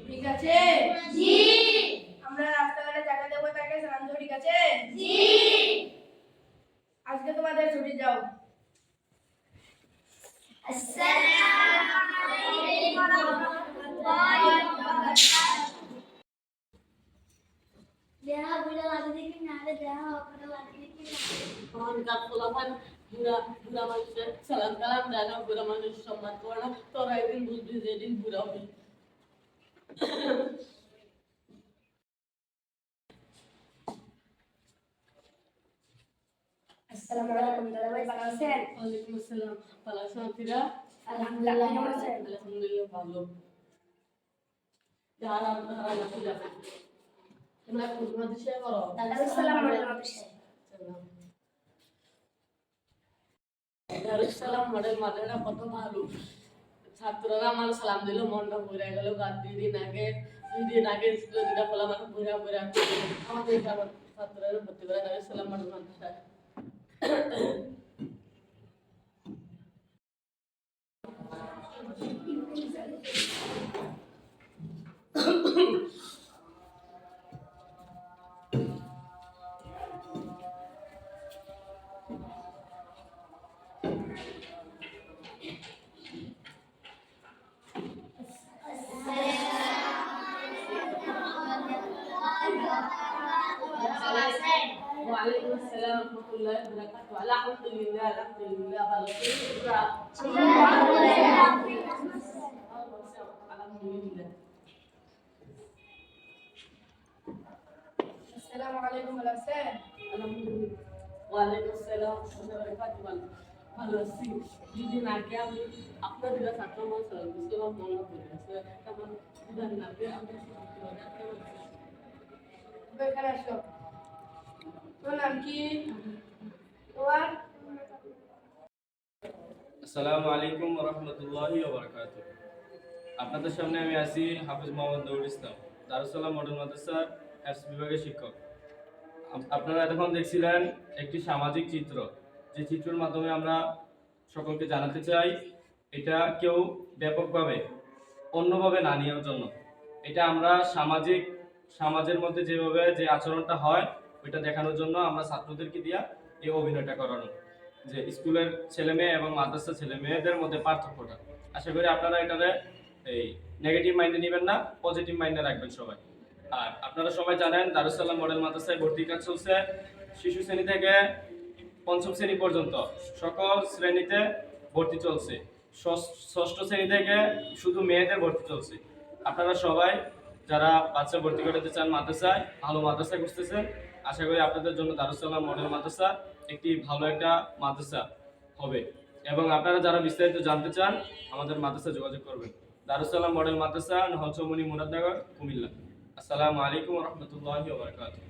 ঠিক আছে? জি। আমরা রাস্তাঘাটে যাকে দেবো তাকে সালাম দেবো, ঠিক আছে? জি। আজকে তোমাদের ছুটি, যাও। আসসালামু আলাইকুম ওয়া রাহমাতুল্লাহি ওয়া বারাকাতুহু। দেহা বুড়া লাগে দেখি না রে, দেহা ওপরে লাগে দেখি না। তখন কাজ পোলাপান বুড়া বুড়া মানুষের সালাম কালাম দেয় না, বুড়া মানুষ সম্মান করে না। তোরা একদিন বুঝবি যে এদিন বুড়া হবি। আসসালামু আলাইকুম, দাদা ভাই ভালো আছেন? ওয়ালাইকুম আসসালাম। ভালো আছেন আপনারা? আলহামদুলিল্লাহ, কেমন আছেন? আলহামদুলিল্লাহ ভালো। যারা আপনারা নাকি যাবেন তোমরা কোন মাদ্রাসায় করো? দারুস সালাম মডেল মাদ্রাসায়। দারুস সালাম মডেল মাদ্রাসা কত ভালো। ছাত্ররা আমার সালাম দিল, মনটা ভরে গেল। দুই দিন আগে স্কুলে দুটা খোলা মানে ভরে ভরে আমাদের ছাত্ররা ভর্তি করে দারুস সালাম মডেল মাদ্রাসায়। ওয়ালাইকুম আসসালাম ওয়া রাহমাতুল্লাহি ওয়া বারাকাতুহু। আলহামদুলিল্লাহ আলহামদুলিল্লাহ ভালো আছি। আলহামদুলিল্লাহ। আসসালামু আলাইকুম, ভালো আছেন? আলহামদুলিল্লাহ। ওয়ালাইকুম আসসালাম ওয়া বারাকাতুহু। ভালো আছি। দুদিন আগে আমি আপনাদের ছাত্র মহাসড়ক দিয়েছিলাম, মনে পড়ে গেছে। তখন দুদিন আগে আমি এখানে আসো। তোর নাম কি? তোমার? আসসালামু আলাইকুম ওয়া রাহমাতুল্লাহি ওয়া বারাকাতুহু। আপনাদের সামনে আমি আছি হাফেজ মোহাম্মদ নূরুল ইসলাম, দারুস সালাম মডেল মাদ্রাসার হ্যাফজ বিভাগের শিক্ষক। আপনারা এতক্ষণ দেখছিলেন একটি সামাজিক চিত্র, যে চিত্রের মাধ্যমে আমরা সকলকে জানাতে চাই এটা কেউ ব্যাপকভাবে অন্যভাবে না নেওয়ার জন্য। এটা আমরা সমাজের মধ্যে যেভাবে যে আচরণটা হয় ওইটা দেখানোর জন্য আমরা ছাত্রদেরকে দিয়া এই অভিনয়টা করানো, যে স্কুলের ছেলে মেয়ে এবং মাদ্রাসার ছেলে মেয়েদের মধ্যে পার্থক্যটা। আশা করি আপনারা এটাতে এই নেগেটিভ মাইন্ডে নেবেন না, পজিটিভ মাইন্ডে রাখবেন সবাই। আর আপনারা সবাই জানেন দারুস সালাম মডেল মাদ্রাসায় ভর্তির কাজ চলছে। শিশু শ্রেণী থেকে পঞ্চম শ্রেণী পর্যন্ত সকল শ্রেণীতে ভর্তি চলছে। ষষ্ঠ শ্রেণী থেকে শুধু মেয়েদের ভর্তি চলছে। আপনারা সবাই যারা বাচ্চা ভর্তি করতে চান মাদ্রাসায়, ভালো মাদ্রাসা খুঁজতেছেন, আশা করি আপনাদের জন্য দারুস সালাম মডেল মাদ্রাসা একটি ভালো একটা মাদ্রাসা হবে। এবং আপনারা যারা বিস্তারিত জানতে চান আমাদের মাদ্রাসা যোগাযোগ করবেন। দারুস সালাম মডেল মাদ্রাসা, নহল চৌমুহনী, মুরাদনগর, কুমিল্লা। আসসালামু আলাইকুম ওয়া রাহমাতুল্লাহি ওয়া বারাকাতুহু।